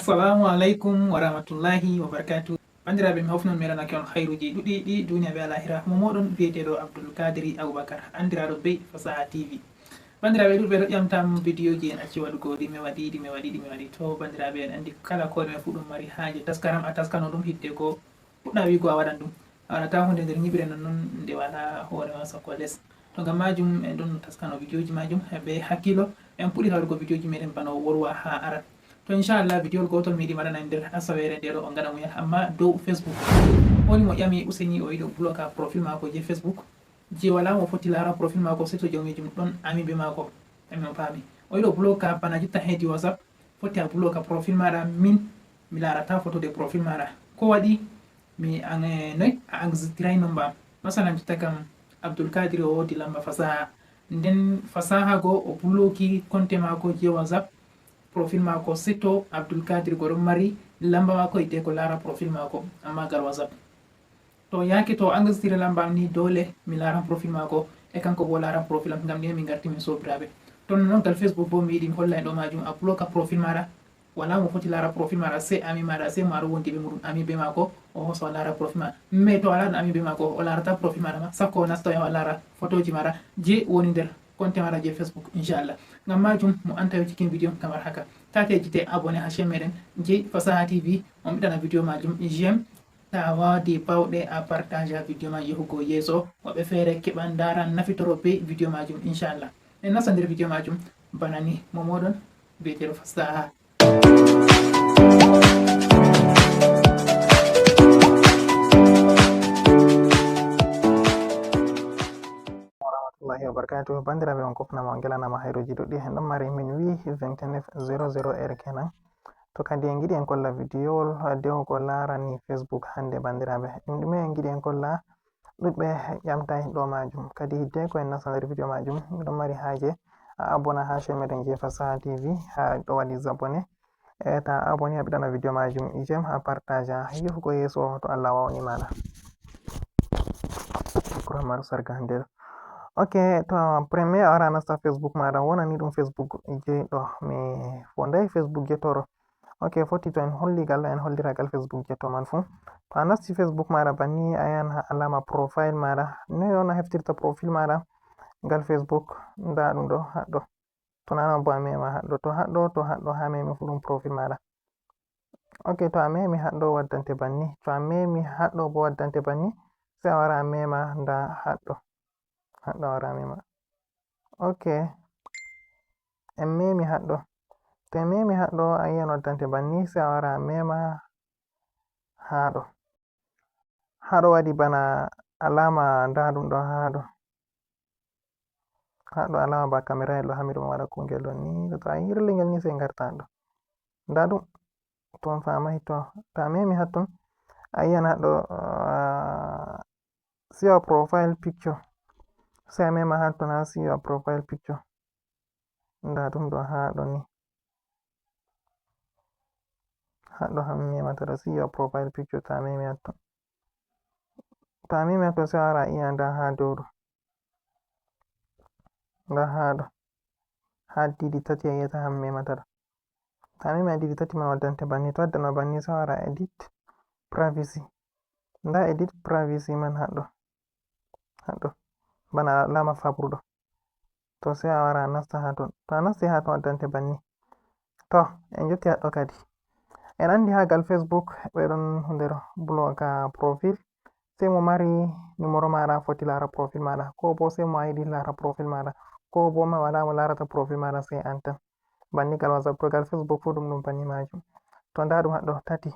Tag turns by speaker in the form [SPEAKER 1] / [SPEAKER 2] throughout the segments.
[SPEAKER 1] Assalamu alaikum wa rahmatullahi wa barakatuh. Bandiraɓe mi hofnon meɗanake on khairuji ɗuɗi ɗi duniya be lahira. Mo moɗon biyeteɗo Abdul Kadiri Abubakar andiraɗo be Fasaha TV. Bandiraɓe ɗuɗɓe ɗo ƴamtam vidéoji en acci waɗugo ɗi mi waɗi to bandiraɓe en andi kala ko ɗume fu ɗum mari haaje taskaram a taskano ɗum hidde ko fuɗɗa wigo a waɗan ɗum a waɗata hunde nder ñiɓre nonnon nde wala hoore sakko less. To ngam majum en ɗon taskano vidéoji majum be hakkilo en puɗɗi waɗugo vidéoji meɗen bano wolwa ha arat. To inchallah vidéo gotol mi yiɗi waɗana nder asawere nde ɗo on gaɗa muyal amma dow Facebook woni mo ƴami useni o yiɗo bloka profil mako je Facebook je wala mo foti lara profil mako sai to jawmijum ɗon ami be mako emi on paami o yiɗo bloka bana jotta hedi WhatsApp foti a bloka profil maɗa min mi larata photo de profil maɗa ko waɗi mi noy a enregistiray number am masalan jotta kam Abdul Kadiri o wodi lamba Fasaha nden Fasaha go o bloki compte mako je WhatsApp profil mako sito Abdul Kadiri goɗon mari lamba mako ite ko lara profil mako amma gal WhatsApp to yake to enregistré lamba am ni dole mi laran profil mako e kanko bo laran profil am ngam ni min garti min sobiraɓe to non gal Facebook bo mi yiɗi mi holla en ɗo majum a bloka profil maɗa wala mo foti lara profil maɗa sai ami maɗa sai mo aɗa wondi ɓe muɗum ami be mako o hosa o lara profil maɗa mais to alaɗo ami be mako o larata profil maɗa ma sakko o nasta o lara photoji maɗa je woni nder compte maɗa je Facebook inchallah ngam majum mo antayo cikin vidéo kamar haka tate jite abonné ha chaîne meɗen je Fasaha TV on ɓiɗana vidéo majum j'aime ta wadi bawɗe a partage vidéo ma yahugo yeeso woɓɓe feere keɓan dara nafitoro be vidéo majum inchallah en nasta nder vidéo majum bana ni mo moɗon biyeteɗo Fasaha.
[SPEAKER 2] Wallahi wabarakatuh bandiraɓe on kofnama on gelanama hayruji ɗuɗɗi en ɗon mari min wi 2900 kenan to kadi en giɗi en kolla vidéowol dew ko larani Facebook hande bandiraɓe ɗum ɗume en giɗi en kolla ɗuɗɓe ƴamtai ɗo majum kadi hidde ko en nasta nder vidéo majum miɗon mari haaje a abona ha chaîne meɗen je Fasaha TV ha ɗo waɗi abonné e ta abonné a ɓiɗana vidéo majum j'aime ha partage yehugo yeeso to Allah wawni maɗa Kuramar sarga nder ok to premier ara nasta Facebook maɗa wonani ɗum Facebook je ɗo mi fondai Facebook je toro ok foti to en holligal en holliragal Facebook je to man fu to a nasti Facebook maɗa banni a yan ha alama profile maɗa noy on a heftirta profile maɗa ngal Facebook nda ɗum ɗo haɗɗo to nanon bo a mema haɗɗo to haɗɗo ha memi fu ɗum profile maɗa ok to a memi haɗɗo waddante banni to a memi haɗɗo bo waddante banni sai a wara a mema nda haɗɗo wara mema ok en memi haɗɗo to en memi haɗɗo a yiyan waddante banni sai a wara a mema haɗo waɗi bana alama nda ɗum ɗo haɗo alama ba camera en ɗo hami ɗum waɗa kungel ɗo ni to a yirlingel ni sai garta ɗo nda ɗum to on famai to a memi hatton a yiyan haɗo see your profile picture sai a mema hatton ha see your profile picture nda ɗum ɗo haɗo ni haɗo ham memata ɗo see your profile picture to a memi hatton sai a wara a iya nda ha dow ɗo nda haɗo ha didi tati a yiyata ham memata ɗo to a memi ha didi tati man waddante banni to waddanma banni sai a wara edit privacy nda edit privacy man haɗɗo bana alama faɓruɗo to sai a wara a nasta haton to a nasti haton waddante banni to en jotti haɗɗo kadi en andi ha gal Facebook ɓeɗon nder bloka profil sai mo mari numero maɗa foti lara profil maɗa ko bo sai mo a yiɗi lara profil maɗa ko bo ma wala mo larata profil maɗa sai an tan banni gal WhatsApp to gal Facebook fu ɗum banni majum to nda ɗum haɗɗo tati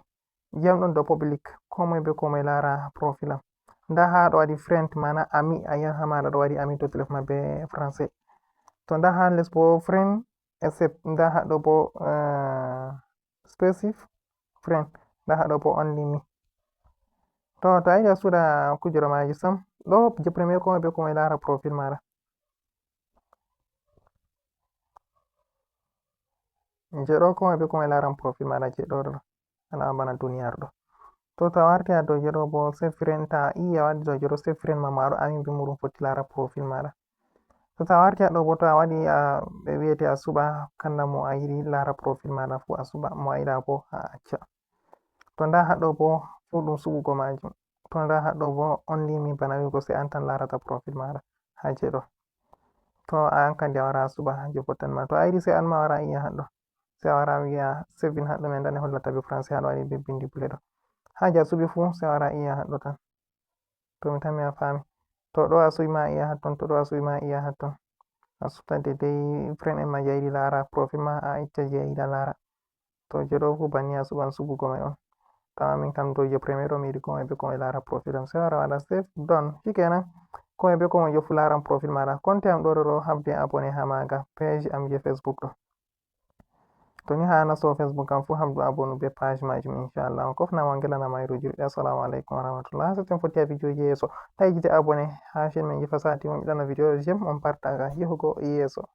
[SPEAKER 2] jam ɗon do public komoi be komoi lara profil am nda ha ɗo waɗi friend mana ami a yiyan ha maɗa ɗo waɗi ami to téléphone be français to nda ha les bo friend except nda haɗo bo specific friend nda haɗo bo only me to a yiɗi a suuɗa kujero maji sam ɗo je premier komoi be komoi lara profil maɗa je ɗo komoi be komoi laran profil maɗa je ɗo alama bana duniyaru ɗo to a warti ha dow je ɗo bo sai friend ta iya waɗi dow je ɗo sai friend ma maɗo ami be muɗum foti lara profil maɗa to ta warti haɗo bo to a waɗi ɓe wiyete a suɓa kala mo a yiɗi lara profil maɗa fu a suɓa, mo a yiɗa bo a acca. To nda haɗo bo fu ɗum suɓugo majum. To nda haɗo bo only me bana wiugo sai an tan larata profil maɗa ha je ɗo. To an kandi a wara a suɓa ha je bottan ma. To a yiɗi sai an ma wara iya haɗo. Sai a wara wi'a sevin haɗo mai ndane hollata be français haɗo waɗi be bindi bule ɗo. Ha je a suɓi fu sai a wara iya haɗo tan. To mi tammi a fami. To ɗo a suɓi ma a iya hatton, to ɗo a suɓi ma a iya hatton. A subta dedei friend en ma je a yiɗi lara profil ma a acca je a yiɗa lara. To je ɗo fu banni a suɓan suɓugo mai on. To amma min kam dow je premier ɗo mi yiɗi komai be komai lara profil am. Sai a wara a waɗa save done. Shikenan komai be komai jo fu laran profil maɗa. Konte am ɗo habde abone ha maga page am je Facebook ɗo. To ni ha nasto Facebook am fu habdu abonu be page majum inchallah. On kofnama on gelana mairuji ɗuɗɗi. Assalamu alaikum warahmatullah. Setten foti ha videoji yeso. Tawi jite abone ha chaine men je Fasaha TV on yiɗana video jem on partaga yahugo yeso.